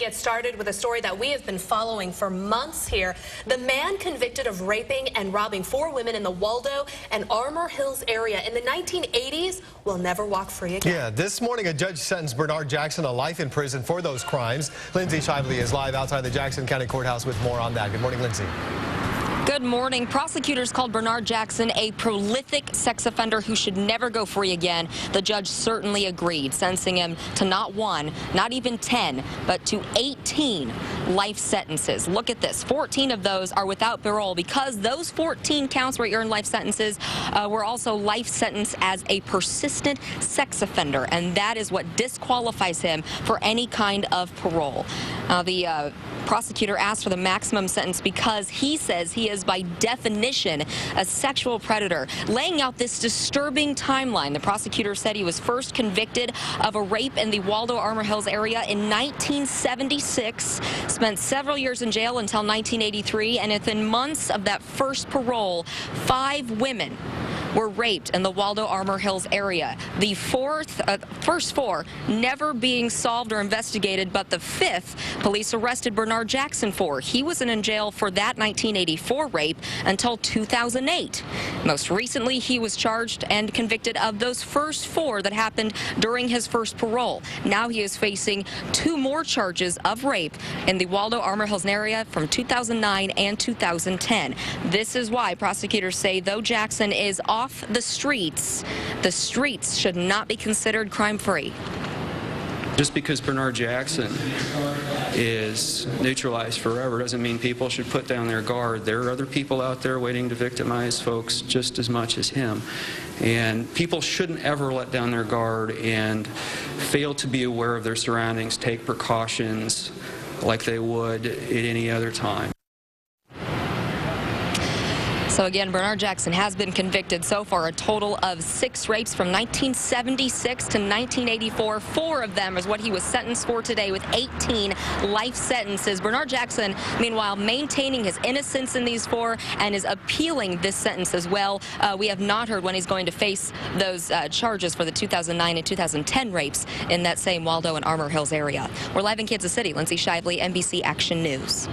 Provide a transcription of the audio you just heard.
get started with a story that we have been following for months here. The man convicted of raping and robbing 4 women in the Waldo and Armour Hills area in the 1980s will never walk free again. Yeah, this morning a judge sentenced Bernard Jackson to life in prison for those crimes. Lindsay Shively is live outside the Jackson County Courthouse with more on that. Good morning, Lindsay. Good morning. Prosecutors called Bernard Jackson a prolific sex offender who should never go free again. The judge certainly agreed, sentencing him to not 1, not even 10, but to 18 life sentences. Look at this. 14 of those are without parole because those 14 counts where he earned life sentences were also life sentence as a persistent sex offender, and that is what disqualifies him for any kind of parole. The prosecutor asked for the maximum sentence because he says he is by definition a sexual predator. Laying out this disturbing timeline, the prosecutor said he was first convicted of a rape in the Waldo Armour Hills area in 1976, spent several years in jail until 1983, and within months of that first parole, 5 women were raped in the Waldo Armour Hills area. The first 4 never being solved or investigated, but the 5th police arrested Bernard Jackson for. He was in jail for that 1984 rape until 2008. Most recently, he was charged and convicted of those first 4 that happened during his first parole. Now he is facing 2 more charges of rape in the Waldo Armour Hills area from 2009 and 2010. This is why prosecutors say though Jackson is off the streets should not be considered crime-free. Just because Bernard Jackson is neutralized forever doesn't mean people should put down their guard. There are other people out there waiting to victimize folks just as much as him. And people shouldn't ever let down their guard and fail to be aware of their surroundings, take precautions like they would at any other time. So again, Bernard Jackson has been convicted so far a total of 6 rapes from 1976 to 1984. 4 of them is what he was sentenced for today with 18 life sentences. Bernard Jackson, meanwhile, maintaining his innocence in these 4 and is appealing this sentence as well. We have not heard when he's going to face those charges for the 2009 and 2010 rapes in that same Waldo and Armour Hills area. We're live in Kansas City. Lindsay Shively, NBC Action News.